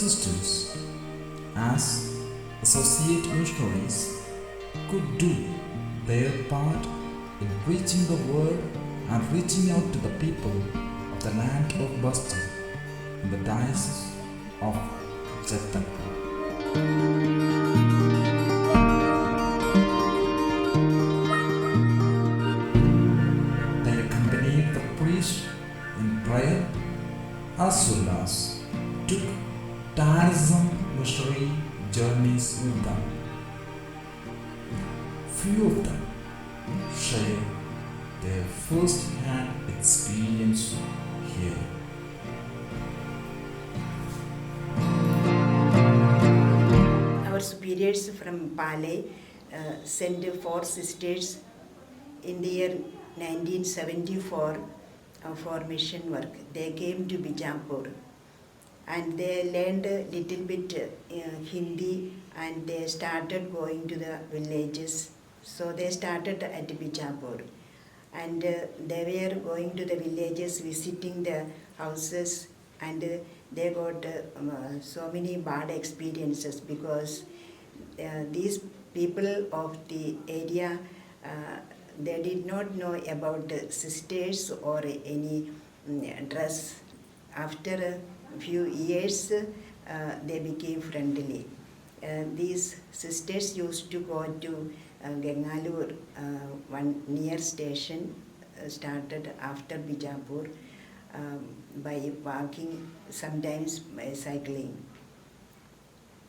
sisters, as associate missionaries, could do their part in preaching the word and reaching out to the people of the land of Boston in the diocese of Jatapur. They accompanied the priest in prayer as well as took tiresome missionary journeys with them. Few of them share their first-hand experience here. Our superiors from Pale sent 4 sisters in the year 1974 for mission work. They came to Bijapur and they learned a little bit Hindi, and they started going to the villages. So they started at Bijapur, and they were going to the villages, visiting the houses, and they got so many bad experiences because these people of the area, they did not know about sisters or any dress. After a few years, they became friendly. These sisters used to go to Gangalur, one near station, started after Bijapur, by walking, sometimes by cycling,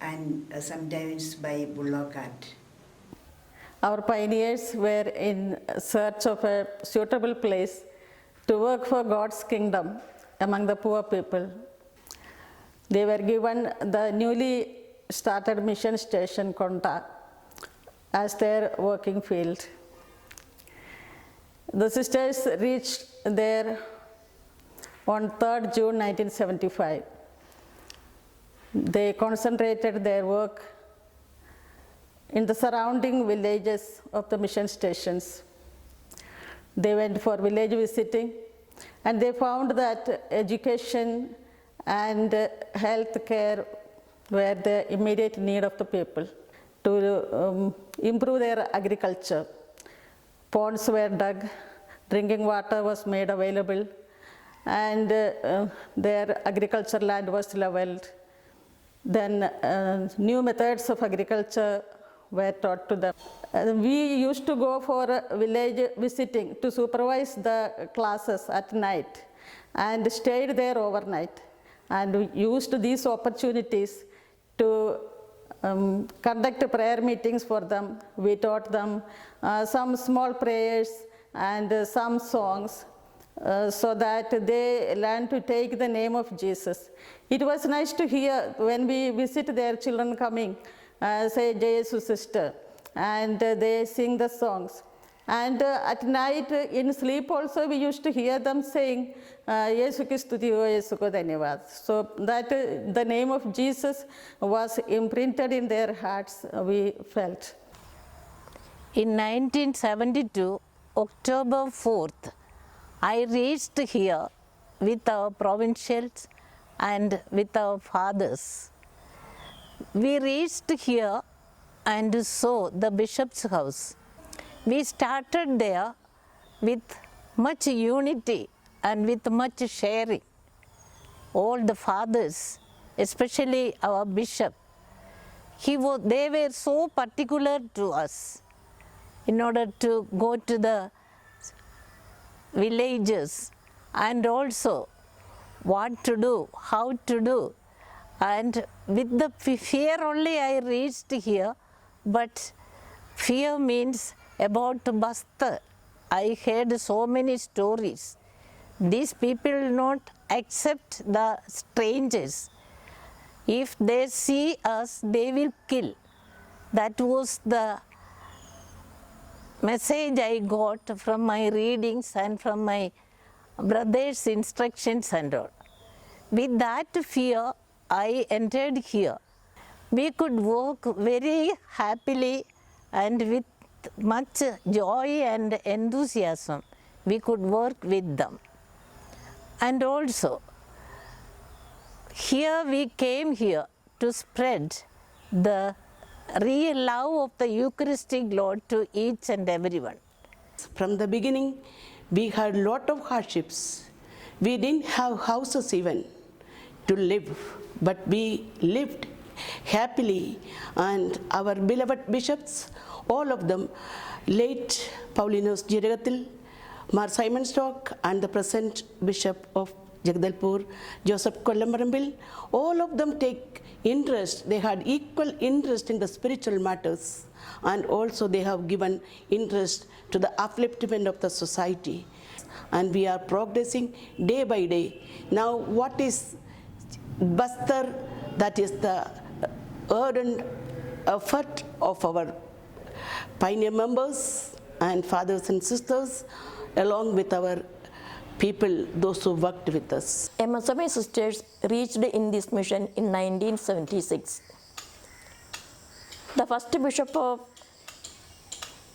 and sometimes by bullock cart. Our pioneers were in search of a suitable place to work for God's kingdom among the poor people. They were given the newly started mission station Konta as their working field. The sisters reached there on 3rd June 1975. They concentrated their work in the surrounding villages of the mission stations. They went for village visiting, and they found that education and health care were the immediate need of the people to improve their agriculture. Ponds were dug, drinking water was made available, and their agriculture land was leveled. Then new methods of agriculture were taught to them. We used to go for village visiting to supervise the classes at night and stayed there overnight, and we used these opportunities to conduct prayer meetings for them. We taught them some small prayers and some songs so that they learn to take the name of Jesus. It was nice to hear when we visit their children coming, say Jesus sister, and they sing the songs. And at night in sleep also we used to hear them saying, Yesu ki stuti ho, Yesu ko dhanyavad. So that the name of Jesus was imprinted in their hearts, we felt. In 1972, October 4th, I reached here with our provincials and with our fathers. We reached here and saw the bishop's house. We started there with much unity and with much sharing. All the fathers, especially our bishop, they were so particular to us in order to go to the villages and also what to do, how to do. And with the fear only I reached here, but fear means about Bastar. I heard so many stories. These people not accept the strangers. If they see us, they will kill. That was the message I got from my readings and from my brother's instructions and all. With that fear, I entered here. We could work very happily and with much joy and enthusiasm. We could work with them. And also, here we came here to spread the real love of the Eucharistic Lord to each and everyone. From the beginning, we had a lot of hardships. We didn't have houses even to live, but we lived happily. And our beloved bishops, all of them, late Paulinus Jiragatil, Mar Simon Stock, and the present Bishop of Jagdalpur, Joseph Kollambarambil, all of them take interest. They had equal interest in the spiritual matters, and also they have given interest to the upliftment of the society. And we are progressing day by day. Now, what is Bastar? That is the ardent effort of our pioneer members and fathers and sisters, along with our people, those who worked with us. MSMA sisters reached in this mission in 1976. The first bishop of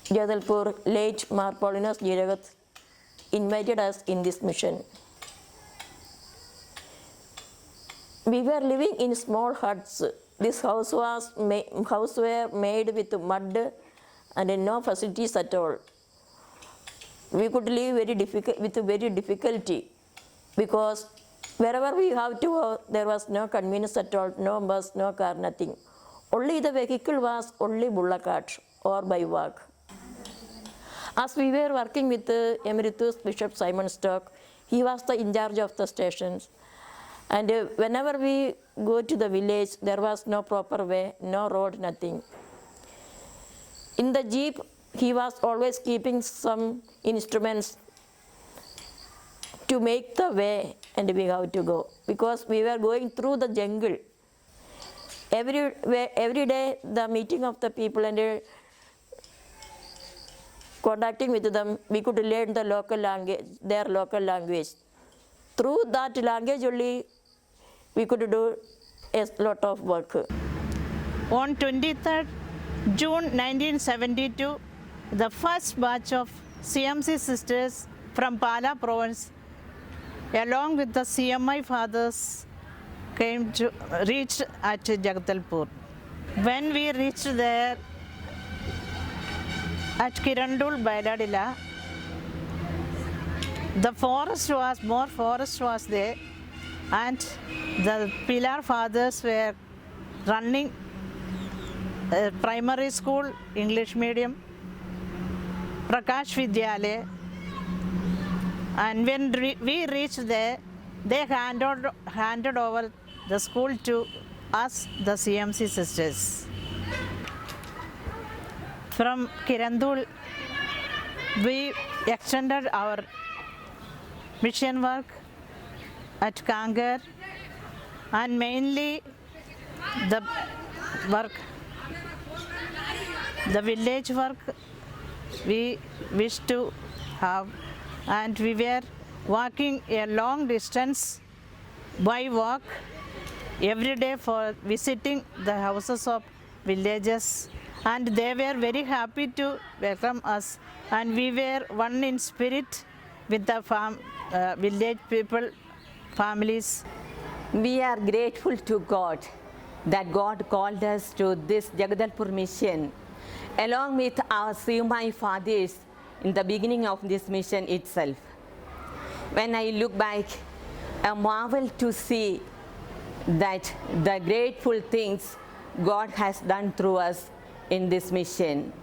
Jadalpur, late Mar Paulinus Jiragat, invited us in this mission. We were living in small huts. This house were made with mud and no facilities at all. We could live with very difficulty, because wherever we have to go, there was no convenience at all, no bus, no car, nothing. Only the vehicle was only bullock cart or by walk. As we were working with Emeritus Bishop Simon Stock, he was the in charge of the stations. And whenever we go to the village, there was no proper way, no road, nothing. In the jeep, he was always keeping some instruments to make the way, and we have to go, because we were going through the jungle. Every day, the meeting of the people and contacting with them, we could learn the local language, their local language. Through that language only, we could do a lot of work. On 23rd June 1972, the first batch of CMC sisters from Pala province, along with the CMI fathers, reached at Jagdalpur. When we reached there at Kirandul Bailadila, the forest was there, and the Pillar fathers were running a primary school, English medium, Prakash Vidyalaya. And when we reached there, they handed over the school to us, the CMC sisters. From Kirandul, we extended our mission work at Kangar, and mainly the village work we wish to have, and we were walking a long distance by walk every day for visiting the houses of villages, and they were very happy to welcome us, and we were one in spirit with the village people, families. We are grateful to God that God called us to this Jagdalpur mission, along with our CMI fathers in the beginning of this mission itself. When I look back, I marvel to see that the grateful things God has done through us in this mission.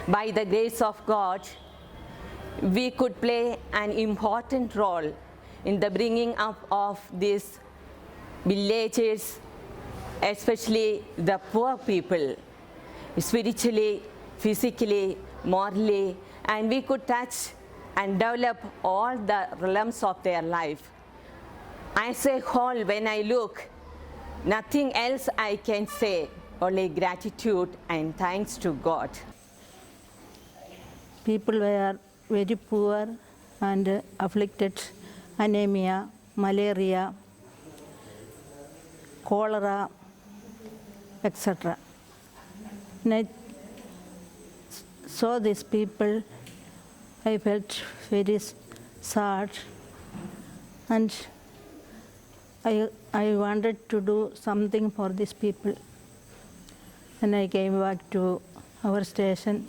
By the grace of God, we could play an important role in the bringing up of these villagers, especially the poor people, spiritually, physically, morally, and we could touch and develop all the realms of their life. As a whole, when I look, nothing else I can say, only gratitude and thanks to God. People were very poor and afflicted, anemia, malaria, cholera, etc. When I saw these people, I felt very sad, and I wanted to do something for these people. And I came back to our station.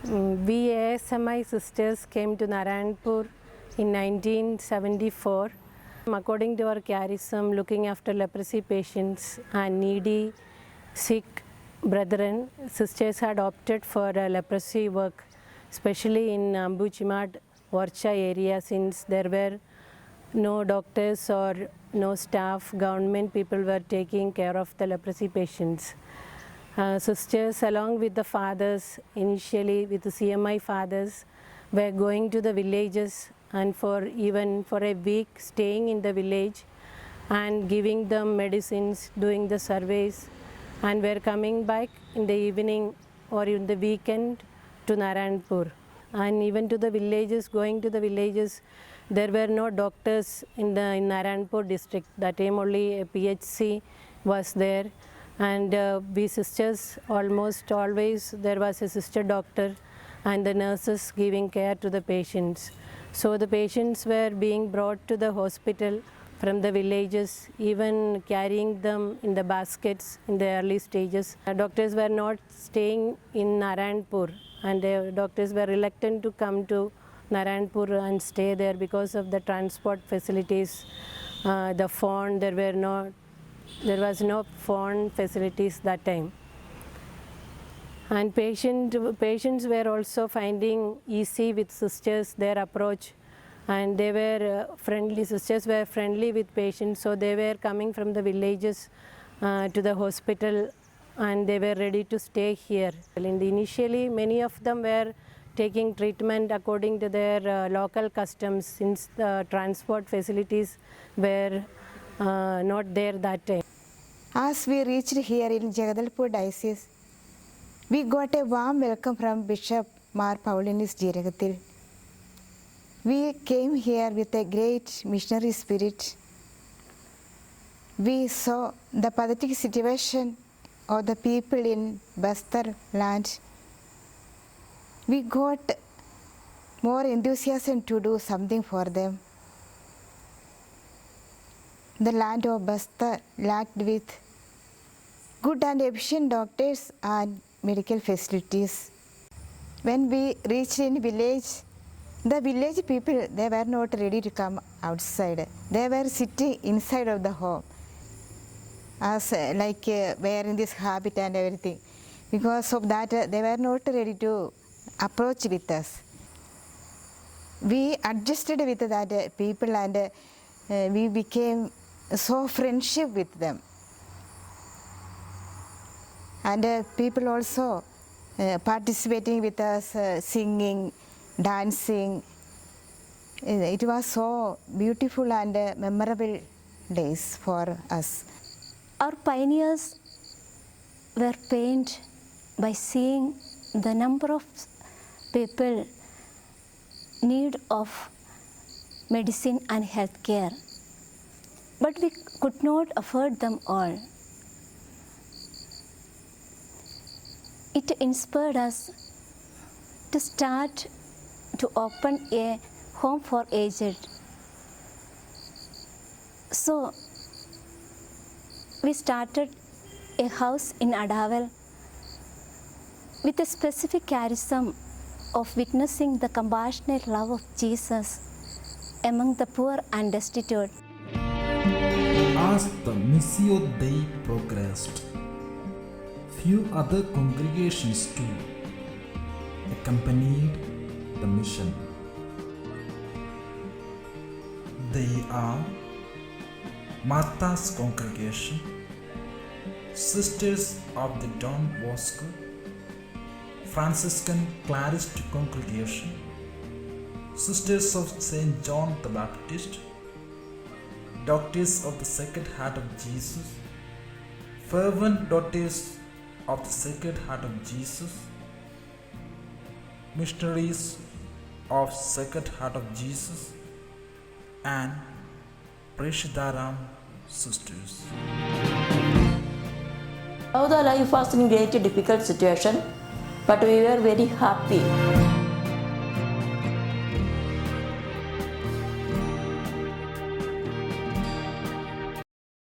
We ASMI sisters came to Narayanpur in 1974. According to our charism, looking after leprosy patients and needy, sick brethren, sisters had opted for leprosy work, especially in Ambuchimad, Orcha area, since there were no doctors or no staff, government people were taking care of the leprosy patients. Sisters along with the fathers, initially with the CMI fathers, were going to the villages and even for a week staying in the village and giving them medicines, doing the surveys, and were coming back in the evening or in the weekend to Narayanpur. And even to the villages, going to the villages, there were no doctors in Narayanpur district. That time only a PHC was there. And we sisters, almost always there was a sister doctor and the nurses giving care to the patients. So the patients were being brought to the hospital from the villages, even carrying them in the baskets in the early stages. Doctors were not staying in Narayanpur, and doctors were reluctant to come to Narayanpur and stay there because of the transport facilities, the phone, there was no phone facilities that time. And patients were also finding easy with sisters, their approach, and they were friendly. Sisters were friendly with patients, so they were coming from the villages to the hospital, and they were ready to stay here. Initially, many of them were taking treatment according to their local customs, since the transport facilities were not there that time. As we reached here in Jagadalpur Diocese, we got a warm welcome from Bishop Mar Paulinus Jiragathil. We came here with a great missionary spirit. We saw the pathetic situation of the people in Bastar land. We got more enthusiasm to do something for them. The land of Bastar lacked with good and efficient doctors and medical facilities. When we reached in village, the village people, they were not ready to come outside. They were sitting inside of the home, as wearing this habit and everything. Because of that, they were not ready to approach with us. We adjusted with that people, and we became so friendship with them. And people also participating with us, singing, dancing. It was so beautiful and memorable days for us. Our pioneers were pained by seeing the number of people need of medicine and health care. But we could not afford them all. It inspired us to start to open a home for aged. So we started a house in Adaval with a specific charism of witnessing the compassionate love of Jesus among the poor and destitute. As the Missio Dei progressed, few other congregations too accompanied the mission. They are Martha's congregation, Sisters of the Don Bosco, Franciscan Clarist congregation, Sisters of St. John the Baptist, Daughters of the Sacred Heart of Jesus, Fervent Daughters of the Sacred Heart of Jesus, Missionaries of Sacred Heart of Jesus, and Preshadaram Sisters. Now the life was in great difficult situation, but we were very happy.